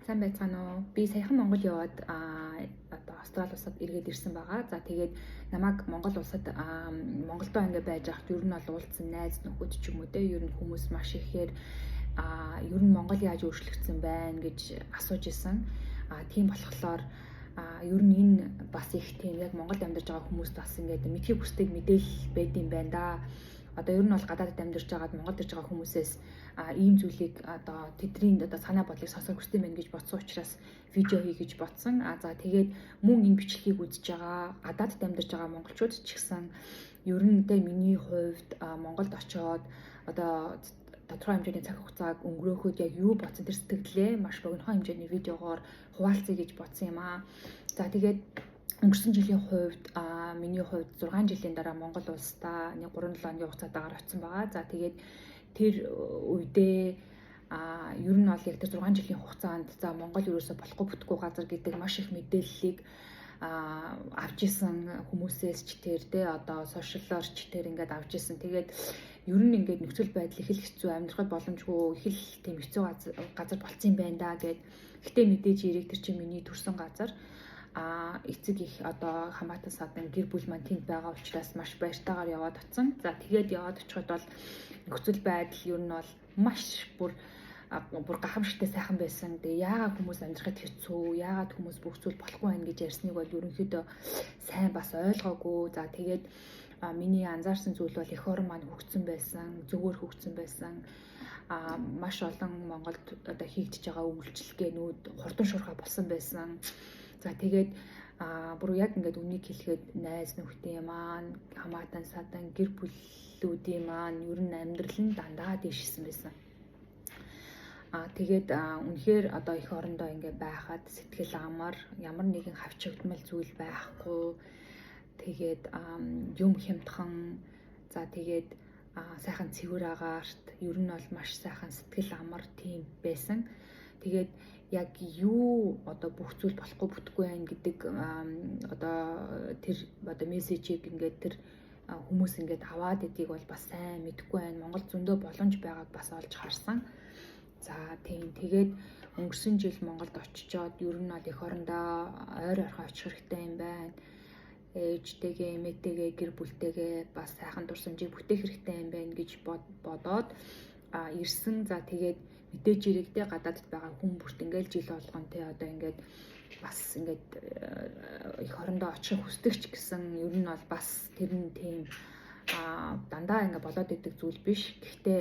Сайн байцгаана уу? Би саяхан Монгол яваад одоо Австрали улсад эргээд ирсэн байгаа. За тэгээд намайг Монгол улсад Монголдоо ингээ байж ахт ер нь бол уулзсан найз нөхөд ч юм уу те ер нь хүмүүс маш ихээр ер нь Монгол яаж өөрчлөгдсөн байна гэж асууж исэн. Тийм болохоор ер нь энэ бас их тийм яг Монголд амьдарч байгаа хүмүүст бас ингээд мэдхийг хүсдэг мэдээлэл байд юм байна да. Одоо ер нь бол гадаадд амьдарч байгаад Монголд ирж байгаа хүмүүсээс ийм зүйлийг одоо тэдний одоо санаа бодлыг сонсох хүсдэг байна гэж бодсон учраас видео хий гэж бодсон. За тэгээд мөн энэ бичлэгийг үзэж байгаа гадаадд амьдарч байгаа монголчууд ч гэсэн ер нь тэ миний хувьд Монголд очоод одоо тодорхой хэмжээний цаг хугацааг өнгөрөөхөд яг юу бодсон тэр сэтгэлээ маш богино хэмжээний видеогоор хуваалцъя гэж бодсон юм аа. За тэгээд өнгөрсөн жилийн хувьд миний хувьд 6 жилийн дараа Монгол улсдаа 3-7 оны хугацаатаагаар очсон байгаа. За тэгээд тэр үедээ ер нь бол яг тэр 6 жилийн хугацаанд за Монгол ерөөсө болохгүй бүтггүй газар гэдэг маш их мэдээллийг авч исэн хүмүүсээс ч тэр тэ одоо сошиалоор ч тэр ингээд авч исэн. Тэгээд ер нь ингээд нөхцөл байдал их л хэцүү, амьдрахад боломжгүй их л тийм хэцүү газар болцсон юм байна да гэд. Гэтэ мэдээж ирэх тэр чинь миний төрсэн газар эцэг их одоо хамаатан садан гэр бүл маань тэнд байгаа учраас маш баяртайгаар яваад очсон. За тэгээд яваад очиход бол нөхцөл байдал ер нь бол маш бүр гахамшигтай сайхан байсан. Тэгээ яагаад хүмүүс амьдрахад хэцүү, яагаад хүмүүс бүх зүйл болохгүй байх гэж ярьсныг бол ерөнхийдөө сайн бас ойлгоогүй. За тэгээд миний анзаарсан зүйл бол эх орон маань хөгжсөн байсан, зөвөр хөгжсөн байсан. Маш олон Монголд одоо хийгдэж байгаа үйлчлэгээнүүд хурдан шуурхай болсон байсан. За тэгээд бүр яг ингээд үнийг хэлэхэд найз нөхдийн маань хамаатан садан гэр бүлүүдийн маань ер нь амьдрал нь дандаа дэвшсэн байсан. Тэгээд үнэхээр одоо эх орондоо ингээд байхад сэтгэл амар ямар нэгэн хавчигдмал зүйл байхгүй. Тэгээд юм хямдхан за тэгээд сайхан цэвэр агаарт ер нь бол маш сайхан сэтгэл амар тийм байсан. Тэгээд яг юу одоо бүх зүйл болохгүй бүтггүй байх гэдэг одоо тэр одоо мессежийг ингээд тэр хүмүүс ингээд аваад идийг бол бас сайн мэдэхгүй байна. Монгол зөндөө боломж байгааг бас олж харсан. За тийм тэгээд өнгөрсөн жил Монголд очичоод ер нь бол эх орондоо ойр ойрхон очих хэрэгтэй юм байна. Ээжтэйгээ, эмээтэйгээ, гэр бүлтэйгээ бас сайхан дурсамжийг бүтээх хэрэгтэй юм байна гэж бодоод ирсэн. За тэгээд мэдээж ирэгдээ гадаадд байгаа хүн бүрт ингээл жил болгон те одоо ингээд бас ингээд эх орондоо очих хүсдэгч гэсэн ер нь бол бас тэр нь тийм дандаа ингээд болоод идэг зүйл биш. Гэхдээ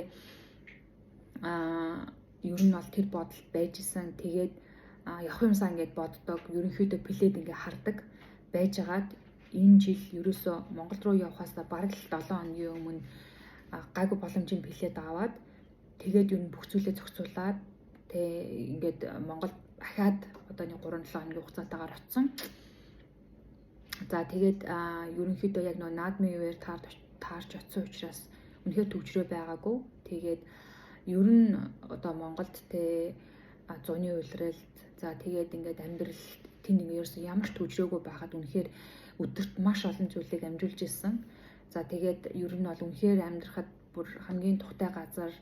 ер нь бол тэр бодол байж исэн. Тэгээд явах юмсаа ингээд боддог. Ерөнхийдөө плед ингээд хардаг байжгаад энэ жил ерөөсөө Монгол руу явхаас бараг л 7 хоногийн өмнө гайгүй боломжийн плед аваад тэгээд ер нь бүх зүйлээ зохицуулаад тэ ингээд Монгол дахиад одоо нэг 3-7 хоногийн хугацаатаагаар очсон. За тэгээд ерөнхийдөө яг нөө наадмын үеэр таарч очсон учраас үнэхээр төвчрөө байгаагүй. Тэгээд ер нь одоо Монголд тэ зуны улиралд за тэгээд ингээд амьдрал тэнд ерөөсөн ямар ч төвчрөөгүй байхад үнэхээр өдөрт маш олон зүйлийг амжуулж ирсэн. За тэгээд ер нь бол үнэхээр амьдрахад бүр хамгийн тухтай газар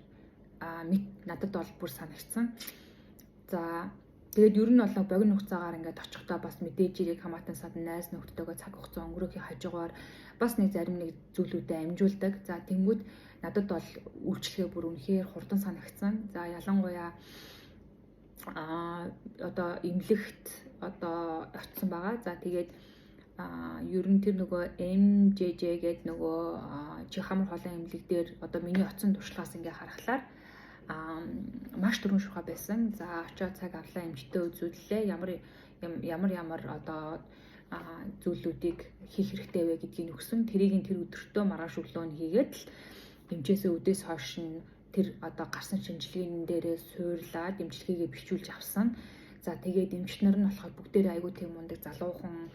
надад бол бүр санагдсан. За тэгээд ер нь бол богино хугацаагаар ингээд очихдоо бас мэдээж ирэх хамаатан садан найз нөхдөдөө цаг хугацаа өнгөрөөхийн хажуугаар бас нэг зарим нэг зүйлүүдэд амжуулдаг. За тэнгүүд надад бол үйлчлэгээ бүр үнэхээр хурдан санагдсан. За ялангуяа одоо эмнэлэгт одоо очсон байгаа. За тэгээд ер нь тэр нөгөө MJJ гэдэг нөгөө чих хамар хоолой эмнэлэг дээр одоо миний оцсон туршлагаас ингээ харахаар маш түрүүн шуурхай байсан. За очоод цаг авлаа эмчтэй үзүүллээ. Ямар одоо зүйлүүдийг хийх хэрэгтэй вэ гэдгийг өгсөн. Тэрийг тэр өдөртөө маргааш өглөө нь хийгээд л эмчээсээ өдөөс хойш нь тэр одоо гарсан шинжилгээний дээрээ суурлаад эмчилгээгээ бичүүлж авсан. За тэгээд эмчт нар нь болохоор бүгдээрээ айгүй тийм мундаг залуухан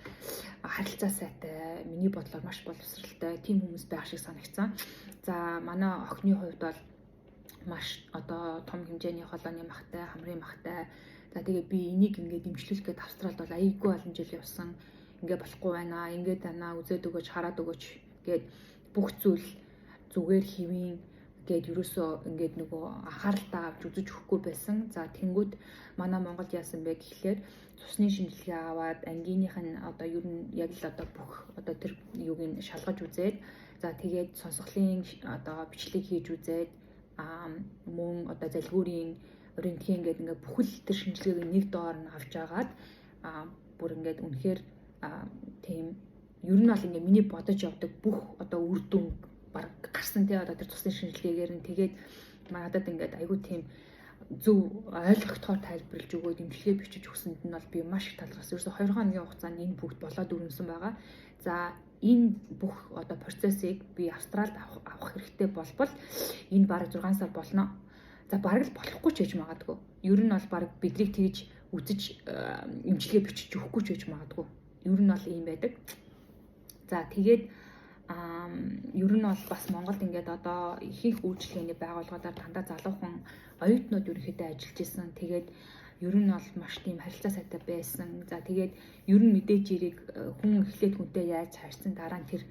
харилцаа сайтай, миний бодлоор маш боловсралтай тийм хүмүүс байх шиг санагдсан. За манай охины хувьд бол маш одоо том хэмжээний холооны махтай, хамрын махтай. За тэгээ би энийг ингээд эмчлүүлэхэд Австралид бол аяйгүй олон жил явсан. Ингээ болохгүй байна. Ингээд танаа үзээд өгөөч, хараад өгөөч гэд бүх зүйл зүгээр хэвийн гээд ерөөсөө ингээд нөгөө анхааралтай авч үзэж өгөхгүй байсан. За тэнгүүд манай Монголд яасан бэ гэхлээр цусны шинжилгээ аваад ангийнх нь одоо ер нь яг л одоо бүх одоо тэр юуг нь шалгаж үзээд за тэгээд сонсголын одоо бичлэг хийж үзээд мөн одоо залгуурын рентген гэдэг ингээд бүхэл тэр шинжилгээг нэг доор нь авч агаад бүр ингээд үнэхээр тийм ер нь бол ингээд миний бодож явдаг бүх одоо үр дүн баг гарсан тий одоо тэр цусны шинжилгээгээр нь тэгээд надад ингээд айгүй тийм зөв ойлгохоор тайлбарлаж өгөөд имчилгээ бичиж өгсөнд нь бол би маш их талархсан. Ерөөсө 2 хоногийн хугацаанд энэ бүгд болоод өрнөсөн байгаа. За энэ бүх одоо процессыг би Австралид авах хэрэгтэй болбол энэ бараг 6 сар болно. За бараг л болохгүй ч гэж магадгүй. Ер нь бол бараг бидрийг тэгж үзэж имчилгээ бичиж өгөхгүй ч гэж магадгүй. Ер нь бол ийм байдаг. За тэгээд ер нь бол бас Монголд ингээд одоо ихэнх үйлчлэгээний байгууллагуудаар дандаа залуухан оюутнууд ерөнхийдөө ажиллаж исэн. Тэгээд ер нь бол маш тийм харилцаа сайтай байсан. За тэгээд ер нь мэдээж ирийг хүн эхлээд хүнтэй яаж харьцсан дараа нь тэр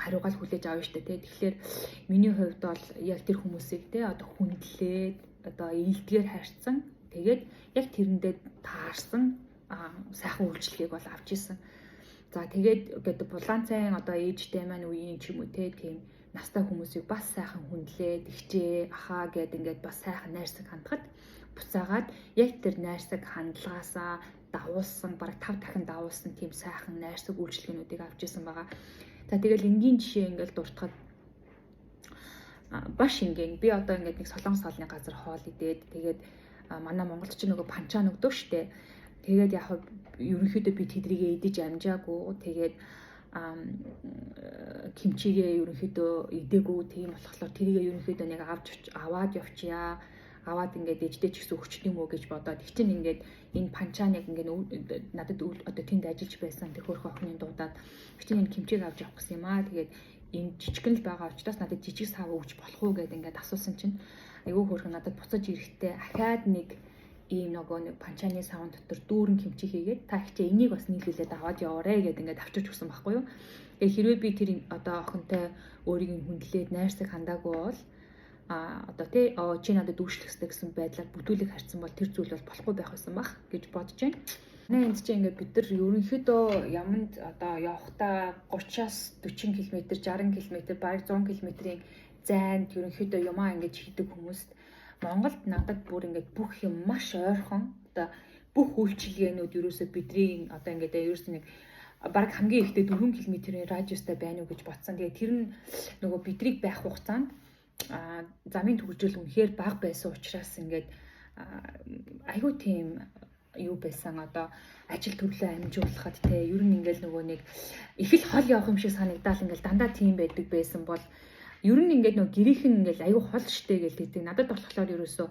хариугаал хүлээж авна шүү дээ. Тэгэхээр миний хувьд бол яг тэр хүмүүсийг те одоо хүндлээд одоо ийдгээр харьцсан. Тэгээд яг тэрэндээ таарсан сайхан үйлчлэгийг бол авч исэн. За тэгээд гэдэг булгаан цайн одоо ээжтэй маань үеийн ч юм уу те тийм настай хүмүүсийг бас сайхан хүндлээд ихжээ ахаа гэд ингээд бас сайхан найрсаг хандхад буцаагаад яг тэр найрсаг хандлагаасаа давуулсан бараг 5 дахин давуулсан тийм сайхан найрсаг үйлчлэгнүүдийг авч исэн байгаа. За тэгэл энгийн жишээ ингээд дуртахад баш ингийн би одоо ингээд нэг солонгос хоолны газар хоол идээд тэгээд манай монголч нөгөө панчаа нөгдөг штэ. Тэгээд яг ерөнхийдөө би тэдрийгээ идэж амжаагүй. Тэгээд кимчигээ ерөнхийдөө идээгүй. Тийм болохоор тэрийгээ ерөнхийдөө нэг аваад явчихъя. Аваад ингээд ээжтэй ч гэсэн өгчт юм уу гэж бодоод их чинь ингээд энэ панчааныг ингээд надад одоо тэнд ажиллаж байсан тэр хөрхөн охины дуудаад их чинь энэ кимчиг авч явах гэсэн юм аа. Тэгээд энэ жижигэн л байгаа учраас надад жижиг сав өгч болох уу гэдээ ингээд асуусан чинь айгүй хөрхөн надад буцаж ирэхдээ ахаад нэг ийм нөгөө нэг панчааны савн дотор дүүрэн кимчи хийгээд та ихчээ энийг бас нийлүүлээд аваад яваарэ гэдээ ингээд авчирч өгсөн байхгүй юу. Тэгээ хэрвээ би тэр одоо охинтой өөрийг нь хүндлээд найрсаг хандаагүй бол одоо тий чи надад дүүшлэхстэй гэсэн байдлаар бүтүүлэг харьцсан бол тэр зүйл бол болохгүй байх байсан бах гэж бодож байна. Манай энд чинь ингээд бид нар ерөнхийдөө яманд одоо явахдаа 30-аас 40 км, 60 км, бараг 100 км-ийн зайд ерөнхийдөө юмаа ингээд хийдэг хүмүүст Монголд надад бүр ингээд бүх юм маш ойрхон одоо бүх үйлчилгээнүүд ерөөсөө бидний одоо ингээд ерөөсөө нэг бараг хамгийн ихдээ 4 км-ийн радиустай байна уу гэж бодсон. Тэгээ тэр нь нөгөө бидрийг байх хугацаанд замын төвлөрөл үнэхээр бага байсан учраас ингээд айгүй тийм юу байсан одоо ажил төрлөө амжуулахад те ер нь ингээд нөгөө нэг их л хол явах юм шиг санагдаал ингээд дандаа тийм байдаг байсан бол ер нь ингээд нөгөө гэрийнхэн ингээд айгүй хол штэ гэж хэлдэг. Надад болохоор ерөөсөө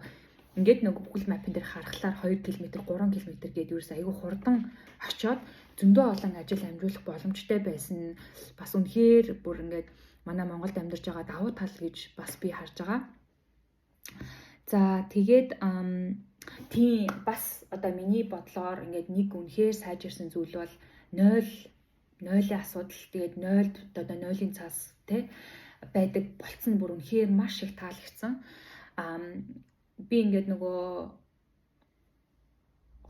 ингээд нөгөө Google Map-ын дээр харахаар 2 км, 3 км гээд ерөөсөө айгүй хурдан очиод зөндөө олон ажил амжуулах боломжтой байсан. Бас үнэхээр бүр ингээд манай Монголд амьдарч байгаа давуу тал гэж бас би харж байгаа. За тэгээд тийм бас одоо миний бодлоор ингээд нэг үнэхээр сайжирсан зүйл бол 0-ийн асуудал тэгээд 0-д одоо 0-ийн цаас тий байдаг болцсон бүр үнэхээр маш их таалагдсан. Би ингээд нөгөө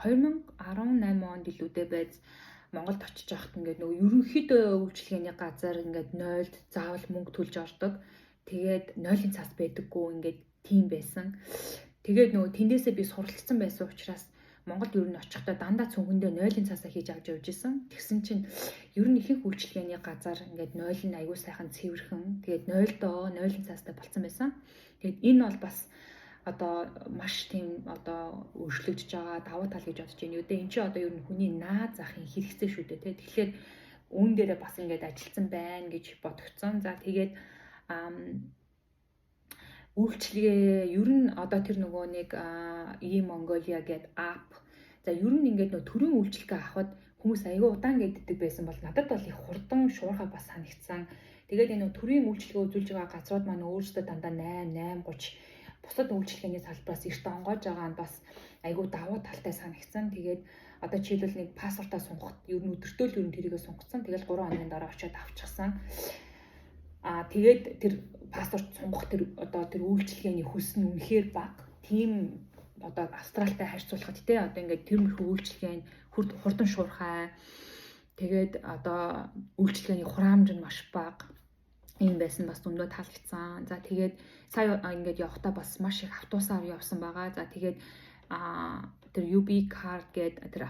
2018 онд илүүтэй байж Монголд очиж байхад ингээд нөгөө ерөнхийдөө үйлчилгээний газар ингээд 0-д заавал мөнгө төлж ордог. Тэгээд 0-ийн цаас байдаггүй ингээд тийм байсан. Тэгээд нөгөө тэндээсээ би суралцсан байсан учраас Монголд ер нь очихдоо дандаа цүнхэндээ 0-ийн цаасаа хийж авч явж исэн. Тэгсэн чинь ер нь ихэнх үйлчилгээний газар ингээд 0 нь аягүй сайхан цэвэрхэн. Тэгээд 0-доо 0-ийн цаастай болцсон байсан. Тэгээд энэ бол бас одоо маш тийм одоо өөрчлөгдөж байгаа давуу тал гэж бодож байна. Юу дээ эн чинь одоо ер нь хүний наад захын хэрэгцээ шүү дээ тий. Тэгэхээр үүн дээрээ бас ингээд ажилласан байна гэж бодогцсон. За тэгээд үйлчлэгээ ер нь одоо тэр нөгөө нэг e-Mongolia гэдэг app. За ер нь ингээд нөгөө төрийн үйлчлэгээ авахд хүмүүс аягүй удаан гэддэг байсан бол надад бол их хурдан шуурхай бас санагдсан. Тэгээд энэ төрийн үйлчлэгээ үзүүлж байгаа газрууд маань өөрсдөө дандаа 8:30 бусад үйлчлэгээний салбараас эрт онгойж байгаа нь бас айгүй давуу талтай санагдсан. Тэгээд одоо жишээлбэл нэг паспортаа сунгахад ер нь өдөртөө л ер нь тэрийгээ сунгацсан. Тэгэл 3 хоногийн дараа очиод авчихсан. Тэгээд тэр паспорт сунгах тэр одоо тэр үйлчилгээний хөлс нь үнэхээр бага. Тийм одоо Австралитай харьцуулахад те одоо ингээд тэрмэрхүү үйлчилгээний хурдан шуурхай. Тэгээд одоо үйлчилгээний хураамж нь маш бага. Ийм байсан бас зөндөө таалагдсан. За тэгээд сая ингээд явахдаа бас маш их автобусаар явсан байгаа. За тэгээд тэр UB card гэдэг тэр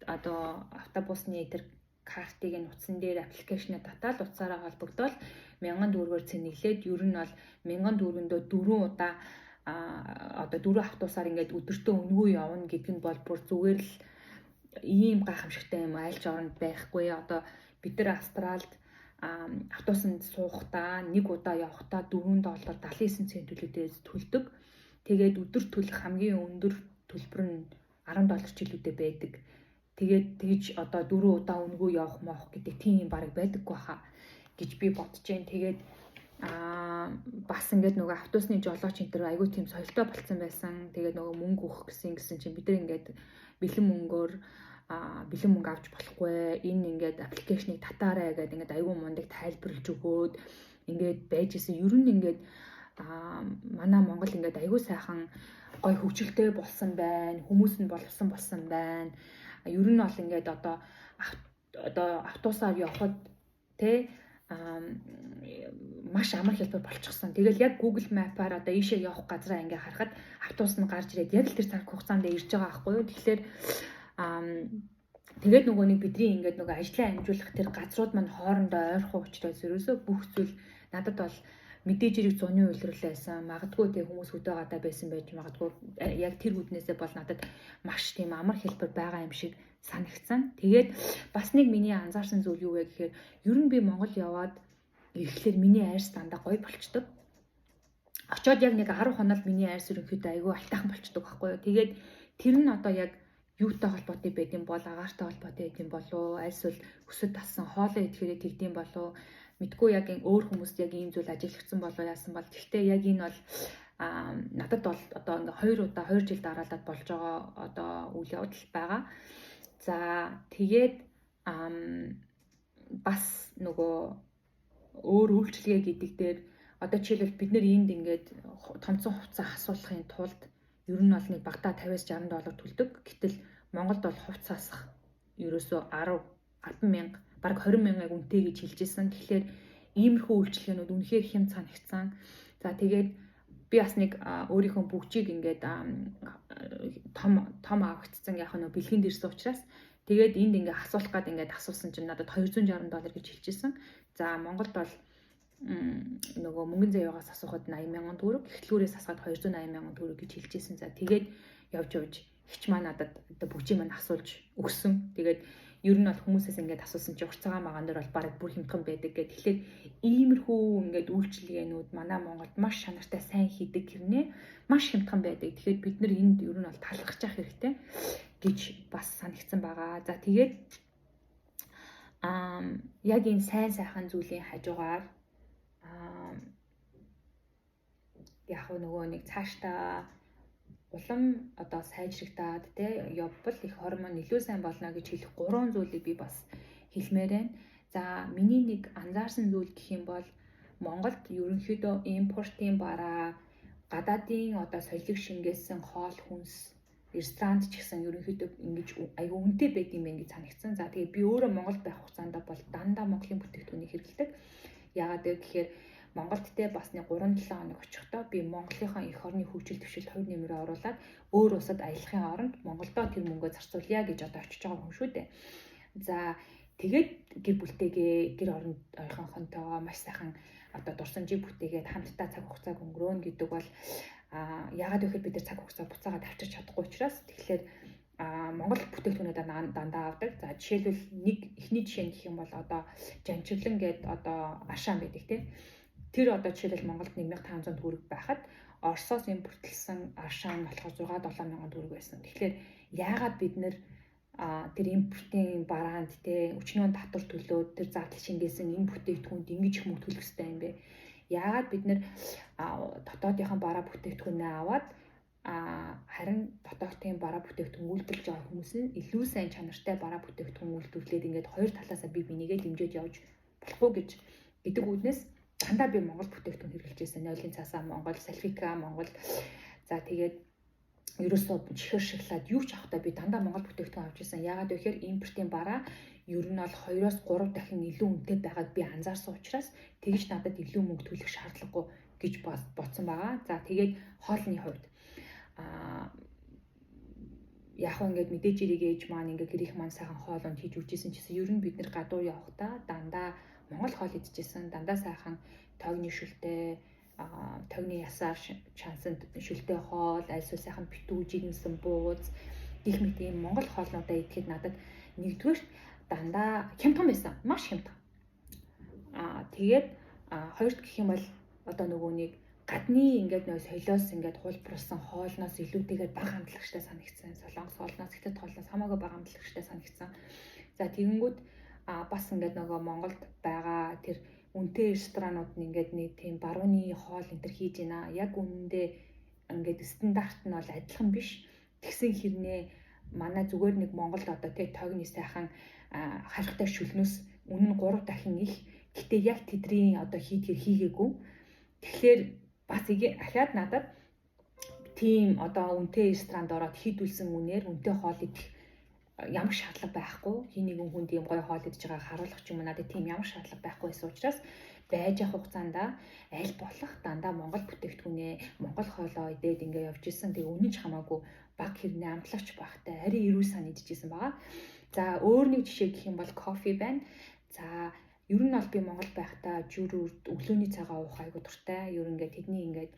одоо автобусны тэр картыг нь утсан дээр аппликейшнээ татаад утсаараа холбогдоод 1000 төгрөгөөр цэнэглээд ер нь бол 1000 төгрөгөндөө 4 удаа одоо 4 автобусаар ингээд өдөртөө өнгөө явна гэдэг нь бол бүр зүгээр л ийм гайхамшигтай юм айлч оронд байхгүй. Одоо бид нар Австралид автобусанд суухдаа нэг удаа явахдаа $4.79 төлөөдөөс төлдөг. Тэгээд өдөр төлөх хамгийн өндөр төлбөр нь $10 ч илүүтэй байдаг. Тэгээд тэгж одоо 4 удаа өнгөө явах моох гэдэг тийм баг байдаггүй хаа гэж би бодож जैन. Тэгээд бас ингээд нөгөө автобусны жолооч энэ төр айгүй тийм соёлтой болцсон байсан. Тэгээд нөгөө мөнгө өгөх гэсэн чинь бид нар ингээд бэлэн мөнгөөр бэлэн мөнгө авч болохгүй. Энэ ингээд аппликейшнийг татаарай гэдэг ингээд айгүй мундаг тайлбарлаж өгөөд ингээд байжсэн. Ер нь ингээд манай Монгол ингээд айгүй сайхан гой хөвгөлтэй болсон байна. Хүмүүс нь болсон байна. Ер нь бол ингээд одоо автобусаар явхад те маш амар хэлбэр болчихсон. Тэгэл яг Google Map-аар одоо ийшээ явах газраа ингээ харахад автобус нь гарч ирээд яг л тэр цаг хугацаанд ирж байгаа байхгүй юу. Тэгэхээр тэгээд нөгөө нэг бидний ингээд нөгөө ажлаа амжуулах тэр газрууд маань хоорондоо ойрхон учраас ерөөсөө бүх зүйл надад бол мэдээж хэрэг зуны үйлрэлээсэн. Магадгүй тэг хүмүүс хөдөө гадаа байсан байж магадгүй яг тэр үднээсээ бол надад маш тийм амар хэлбэр байгаа юм шиг санагдсан. Тэгээд бас нэг миний анзаарсан зүйл юу вэ гэхээр ер нь би Монгол яваад ирэхлээр миний айрс дандаа гоё болчдөг. Очоод яг нэг 10 хоноод миний айрс ерөнхийдөө айгүй алтайхан болчдөг байхгүй юу. Тэгээд тэр нь одоо яг юутай холбоотой байд юм бол агаартай холбоотой байд юм болов альсвал өсөд тассан хоолоо идэхээрээ тэгдэм болов мэдгүй яг өөр хүмүүст яг ийм зүйл ажиглагдсан болов яасан бол гэхдээ яг энэ бол надад бол одоо ингээ 2 жил дараалаад болж байгаа одоо үйл явдал байгаа. За тэгээд бас нөгөө өөр үйлчлэгээ гэдэг дээр одоо жишээлбэл бид нэр энд ингээд томцон хувцас асуулахын тулд ер нь бол нэг багтаа $50-60 төлдөг. Гэтэл Монголд бол хувцас асах ерөөсөө 10,000 бараг 20,000-ыг үнэтэй гэж хэлжсэн. Тэгэхээр иймэрхүү үйлчлэгээнүүд үнэхээр хэм санагдсан. За тэгээд би бас нэг өөрийнхөө бүгжийг ингээд том авагдсан яг нөө бэлгэнд ирсэн учраас тэгээд энд ингээд асуулах гад ингээд асуусан чинь надад $260 гэж хэлжсэн. За Монголд бол нөгөө мөнгөн зэвгээс асуухад 80,000 төгрөг, эхлүүрээс асгаад 280,000 төгрөг гэж хэлжсэн. За тэгээд явж хич маа надад бүгжийг маань асуулж өгсөн. Тэгээд ер нь бол хүмүүсээс ингээд асуусан чи урцагаа магаан дээр бол бараг бүр хямдхан байдаг гэх. Тэгэхээр иймэрхүү ингээд үйлчлэгээнүүд манай Монголд маш чанартай сайн хийдэг хэрнээ маш хямдхан байдаг. Тэгэхээр бид нар энд ер нь бол талархаж явах хэрэгтэй гэж бас санагдсан байгаа. За тэгээд яг энэ сайн сайхан зүйлийн хажуугаар яг нөгөө нэг цаашдаа улам одоо сайжрагдаад те явбал их хормон илүү сайн болно гэж хэлэх 3 зүйлийг би бас хэлмээр байна. За миний нэг анзаарсан зүйл гэх юм бол Монголд ерөнхийдөө импортын бараа гадаадын одоо соёлыг шингээсэн хоол хүнс ресторант ч гэсэн ерөнхийдөө ингэж айгүй үнэтэй байд юм байна гэж санагдсан. За тэгээ би өөрөө Монголд байх хугацаанд бол дандаа Монголын бүтээгдэхүүнийг хэрэглэдэг. Яагаад гэвэл Монголд те бас нэг 3-7 хоног очихдоо би Монголынхаа эх орны хөгжил төвшөлт хувь нэмрээ оруулаад өөр улсад аялахын оронд Монголдоо тэр мөнгөө зарцуулъя гэж одоо очиж байгаа хүн шүү дээ. За тэгээд гэр бүлтэйгээ гэр орныхонтойгоо маш сайхан одоо дурсамжийг бүтээгээд хамтдаа цаг хугацааг өнгөрөөнө гэдэг бол яагаад гэвэл бид нар цаг хугацаа буцаагаад авчирч чадахгүй учраас тэгэхээр Монгол бүтээгдэхүүнүүдээ дандаа авдаг. За жишээлбэл нэг эхний жишээ гэх юм бол одоо жанчирлан гэдэг одоо ашаан байдаг тийм. Тэр одоо жишээлбэл Монголд 1,500 төгрөг байхад Оросоос импортлсон ашаан болохоор 6-7 мянган төгрөг байсан. Тэгэхээр яагаад бид нэр тэр импортын бараанд те өчнөө татвар төлөөд тэр зардал шингээсэн энэ бүтээгдэхүүнд ингэж их мөнгө төлөх хэрэгтэй юм бэ? Яагаад бид нэр дотоодынхаа бараа бүтээгдэхүүнээ аваад харин дотоодын бараа бүтээгдэхүүн үйлдвэрлэж байгаа хүмүүс нь илүү сайн чанартай бараа бүтээгдэхүүн үйлдвэрлээд ингээд хоёр талаасаа бие бинийгээ дэмжиж явж болохгүй гэдэг үүднээс дандаа би Монгол бүтээгдэхүүн хэрэглэж байсан. Нойлын цаасаа Монгол, сальфика Монгол. За тэгээд ерөөсөө чихэр шоколад юу ч авахдаа би дандаа Монгол бүтээгдэхүүн авч ирсэн. Яагаад вэ гэхээр импортын бараа ер нь бол 2-оос 3 дахин илүү үнэтэй байгааг би анзаарсан учраас тэгж надад илүү мөнгө төлөх шаардлагагүй гэж бодсон байгаа. За тэгээд хоолны хувьд яг ингээд мэдээж ирэг ээж маань ингээд гэрийнх маань сайхан хоолонд хийж үжижсэн гэсэн ер нь бид нэр гадуур явахдаа дандаа Монгол хоол идчихсэн, дандаа сайхан тойгны шүлтэй тойгны ясаар шансанд шүлтэй хоол, альсвал сайхан битүү жигнэсэн бууз гэх мэт ийм Монгол хоолнуудаа идэхэд надад нэгдүгээр дандаа хямдхан байсан, маш хямдхан. Тэгээд хоёрт гэх юм бол одоо нөгөө нэг гадны ингээд нөө солиос ингээд хулбарсан хоолноос илүүтэйгээр бага хамтлагчтай санагдсан. Солонгос хоолноос, хятад хоолноос хамаагүй бага хамтлагчтай санагдсан. За тэгэнгүүт бас ингээд нөгөө Монголд байгаа тэр үнэтэй ресторанууд нь ингээд нэг тийм барууны хоол энэ төр хийж байна. Яг үнэндээ ингээд стандарт нь бол адилхан биш. Тэгсэн хэрнээ манай зүгээр нэг Монголд одоо тэг тойгны сайхан харахтай шүлнөөс үнэн 3 дахин их. Гэтэ яг тэдний одоо хийдгэр хийгээгүй. Тэгэхээр бас ахаад надад тийм одоо үнэтэй ресторанд ороод хийдүүлсэн үнээр үнэтэй хоол идэх ямар шаардлага байхгүй. Хин нэгэн хүн тийм гоё хоол идэж байгааг харуулах ч юм уу надад тийм ямар шаардлага байхгүй байсан учраас байж явах хугацаанд аль болох дандаа Монгол бүтээгдэхүүнээ Монгол хоолоо идээд ингээ явж исэн. Тэгээ үнэн ч хамаагүй баг хэрнээ амтлагч байхтай арай эрүүл сан идчихсэн байгаа. За өөр нэг жишээ гэх юм бол кофе байна. За ер нь бол би Монгол байхдаа жүр өглөөний цагаа уух айгу дуртай. Ер нь ингээд тэдний ингээд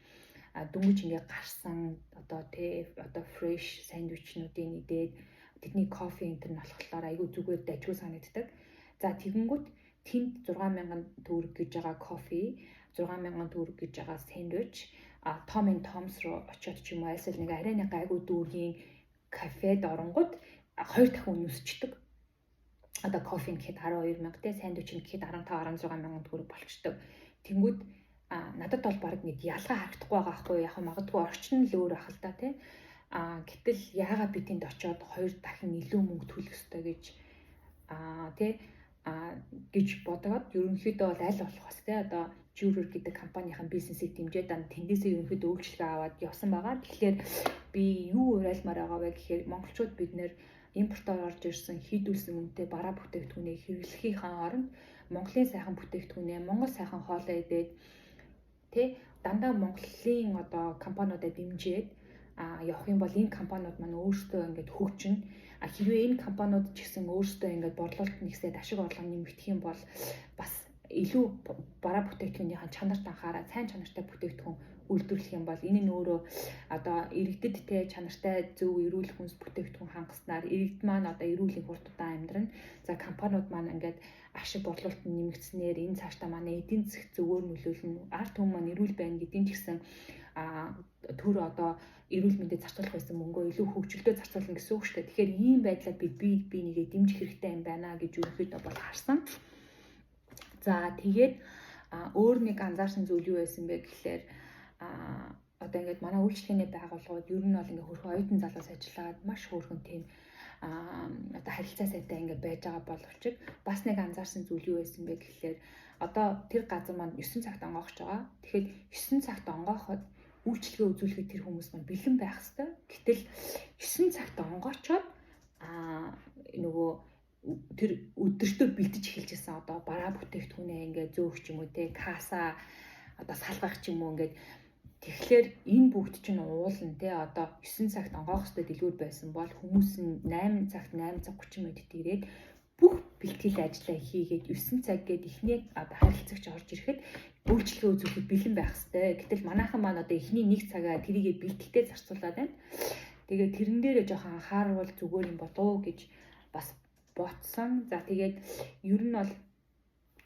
дөнгөж ингээд гарсан одоо фреш сандвичнуудын идээд тэдний кофе энэ нь болохоор айгу зүгээр дажгүй санагддаг. За тэгэнгүүт тэнд 6,000 төгрөг гэж байгаа кофе, 6,000 төгрөг гэж байгаа сэндвич, Tom and Tom's руу очиод ч юм уу альсэл нэг арай нэг айгу дүүргийн кафед оронгууд 2 дахин өнөсчдөг. Одоо кофе гэхэд 12,000 те, сэндвич гэхэд 15-16,000 төгрөг болчдөг. Тэнгүүд надад бол баг нэг ялгаа харагдахгүй байгаа байхгүй яг магадгүй орчин л өөр ах л да те. Гэтэл яагаад би тэнд очиод 2 дахин илүү мөнгө төлөх ёстой гэж гэж бодоод ерөнхийдөө бол аль болох бас те одоо Juror гэдэг компанийн бизнесийг дэмжиж тэндээсээ ерөнхийдөө үйлчлэгээ аваад явсан байгаа. Тэгэхээр би юу уриалмаар байгаа вэ гэхээр монголчууд бид нэр импортоор орж ирсэн хийдүүлсэн үнэтэй бараа бүтээгдэхүүнийг хэрэглэхийн оронд Монголын сайхан бүтээгдэхүүнээ Монгол сайхан хоолоо идээд дандаа Монголын одоо компаниудаа дэмжиж явах юм бол энэ компаниуд маань өөрсдөө ингээд хөгжинэ. Хэрвээ энэ компаниуд ч гэсэн өөрсдөө ингээд борлуулалт нэгсээд ашиг орлого нэмэгдэх юм бол бас илүү бараа бүтээгдэхүүнийхэн чанарт анхаараад сайн чанартай бүтээгдэхүүн үйлдвэрлэх юм бол энэ нь өөрөө одоо иргэдэд чанартай зөв эрүүл хүнс бүтээгдэхүүн хангаснаар иргэд маань одоо эрүүл их хурд удаан амьдрна. За компаниуд маань ингээд ашиг борлуулалт нь нэмэгдснээр энэ цаашдаа манай эдийн засгт зөвөр нөлөөлнө. Ард түмэн маань эрүүл байна гэдгийг ч гэсэн төр одоо эрүүл мэндэд зарцуулах байсан мөнгөө илүү хөгжилдөө зарцуулна гэсэн үг шүү дээ. Тэгэхээр ийм байдлаар би нэгээ дэмжих хэрэгтэй юм байна гэж ерөнхийдөө бол харсан. За тэгээд өөр нэг анзаарсан зүйл юу байсан бэ гэхээр одоо ингээд манай үйлчлэгээний байгууллагууд ер нь бол ингээд хөрхөн оюутан залуус ажиллаад маш хөөрхөн тийм одоо харилцаа сайтай ингээд байж байгаа боловч бас нэг анзаарсан зүйл юу байсан бэ гэхээр одоо тэр газар маань 9 цагт онгоохж байгаа. Тэгэхээр 9 цагт онгооход үйлчлэгээ үзүүлэхэд тэр хүмүүс маань бэлэн байх хэвээр. Гэтэл 9 цагт онгоочоод нөгөө тэр өдөртөө бэлдэж эхэлж байсан одоо бараа бүтээгдэхүүнээ ингээд зөөх ч юм уу те каса одоо салгах ч юм уу ингээд тэгэхээр энэ бүгд чинь уулна те одоо 9 цагт онгоох хэвээр дэлгүүр байсан бол хүмүүс нь 8 цагт 8:30 минутад ирээд бүх бэлтгэл ажлаа хийгээд 9 цаг гээд эхний одоо харилцагч орж ирэхэд үйлчлэгээ үзүүлэхэд бэлэн байх хэвээр. Гэтэл манайхан маань одоо эхний 1 цагаа тэрийгэ бэлтгэхдээ зарцуулаад байна. Тэгээд тэрэн дээрээ жоохон анхааруул зүгээр юм болов уу гэж бас ботсон. За тэгээд ер нь бол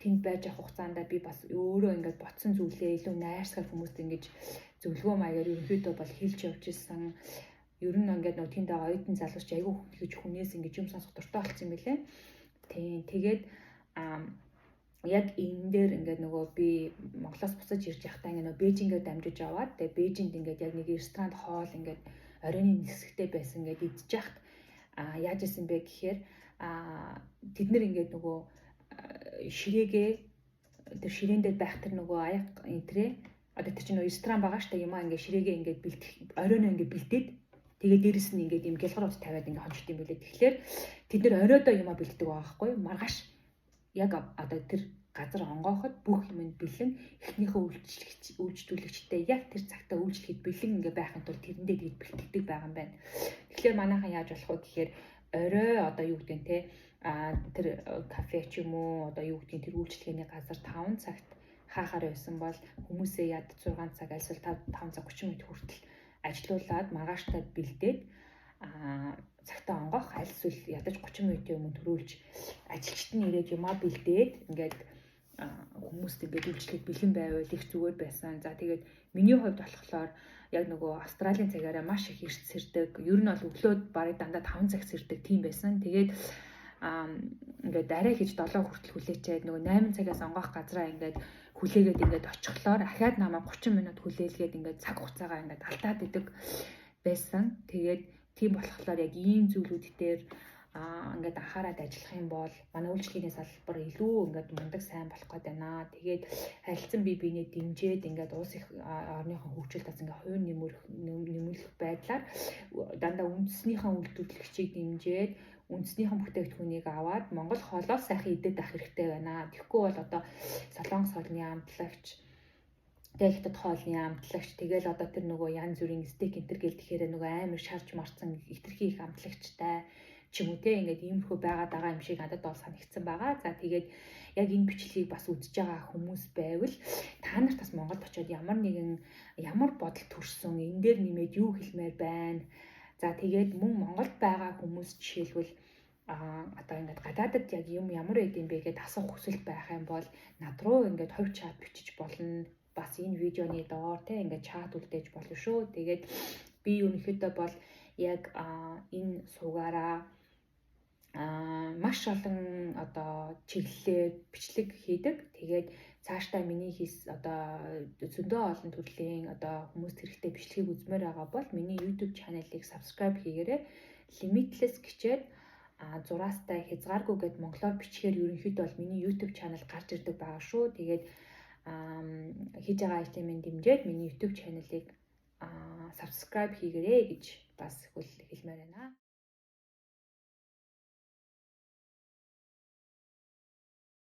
тэнд байж авах хугацаанд би бас өөрөө ингээд ботсон зүйлээ илүү найрсгал хүмүүст ингэж зөвлөгөө маягаар ерөнхийдөө бол хэлж явж ирсэн. Ер нь ингээд нөгөө тэнд оюутан залуусч айгүй гэж хүнээс ингэж юм сонсох дуртай болсон юм билээ. Тэгээд яг энэ дээр ингээд нөгөө би Монголоос буцаж ирж явахдаа ингээд нөгөө Бээжингээ дамжиж аваад тэгээд Бээжинд ингээд яг нэг ресторан хоол ингээд оройны нисгтэй байсан ингээд идчих яхад яаж исэн бэ гэхээр тэд нэр ингээд нөгөө ширээгээ тэр ширээн дээр байх тэр нөгөө аяг энтрээ одоо тэр чинь нөгөө ресторан байгаа штэ юм аа ингээ ширээгээ ингээ бэлдэх оройноо ингээ бэлдээд тэгээд дээрэс нь ингээ юм гялгарууд тавиад ингээ хончт юм билээ. Тэгэхээр тэд нэр оройдоо юм а бэлддэг байгаа байхгүй маргааш яг одоо тэр газар онгооход бүх юм бэлэн эхнийхээ үйлчлэгчтэй яг тэр цагтаа үйлчлэхэд бэлэн ингээ байхын тулд тэрэндээ тэгж бэлтгэдэг байгаа юм байна. Тэгэхээр манайхан яаж болох вэ гэхээр орой одоо юу гэдэг нь те тэр кафе ч юм уу одоо юу гэдгийг тэр үйлчлэгээний газар 5 цагт хаахаар байсан бол хүмүүсээ яд 6 цаг альсвал 5 цаг 30 минут хүртэл ажилуулад маргааштай бэлдээд цагтаа онгоох альсвал ядаж 30 минутын өмнө төрүүлж ажилчид нь ирээд юмаа бэлдээд ингээд хүмүүст ингээд үйлчлэхэд бэлэн байвал их зүгээр байсан. За тэгээд миний хувьд болохоор яг нөгөө Австралийн цагаараа маш их эрт сэрдэг. Ер нь бол өглөө барыг дандаа 5 цаг сэрдэг тийм байсан. Тэгээд ингээд арай гэж 7 хүртэл хүлээчээд нөгөө 8 цагаас онгоох газраа ингээд хүлээгээд ингээд очихлоор ахаад намайг 30 минут хүлээлгээд ингээд цаг хугацаагаа ингээд алдаад идэг байсан. Тэгээд тийм болохоор яг ийм зүйлүүд дээр ингээд анхаарал ажиллах юм бол манай үйлчлэгээний салбар илүү ингээд мундаг сайн болох гээд байна. Тэгээд харилцан бие биенээ дэмжиж ингээд улс их орныхон хөгжилд бас ингээд хувийн нэмүүлэх байдлаар дандаа үндэснийхэн үйлдвэрлэгчийг дэмжиж үндэснийхэн бүтээгдэхүүнийг аваад Монгол хоолоос сайхан идээд авах хэрэгтэй байна. Тэгэхгүй бол одоо солонгос хоолны амтлагч Хятад хоолны амтлагч тэгэл одоо тэр нөгөө янз бүрийн стейк энтер гэл тэгэхээр нөгөө амар шарж марцсан хитрхи их амтлагчтай ч юм уу те ингээд иймэрхүү байгаад байгаа юм шиг надад бол санагдсан байгаа. За тэгээд яг энэ бичлэгийг бас үзэж байгаа хүмүүс байвал та нарт бас Монголд очиод ямар бодол төрсөн энэ дээр нэмээд юу хэлмээр байна. За тэгээд мөн Монголд байгаа хүмүүс жишээлбэл одоо ингээд гадаадад яг юм ямар байд юм бэ гэдээ асуух хүсэл байх юм бол над руу ингээд хувь чат бичиж болно. Бас энэ видеоны доор те ингээд чат үлдээж болно шүү. Тэгээд би ерөнхийдөө бол яг энэ суугаараа маш олон одоо чиглэлээр бичлэг хийдэг. Тэгээд цаашдаа миний одоо зөндөө олон төрлийн одоо хүмүүст хэрэгтэй бичлэгийг үзмээр байгаа бол миний YouTube channel-ыг subscribe хийгээрэй. Limitless гिचээд зураастай хязгааргүй гэд монголоор бичгээр ерөнхийдөө бол миний YouTube channel гарч ирдэг байгаа шүү. Тэгээд хийж байгаа айтемын дэмжиж миний YouTube channel-ыг subscribe хийгээрэй гэж бас хэлмээр байна.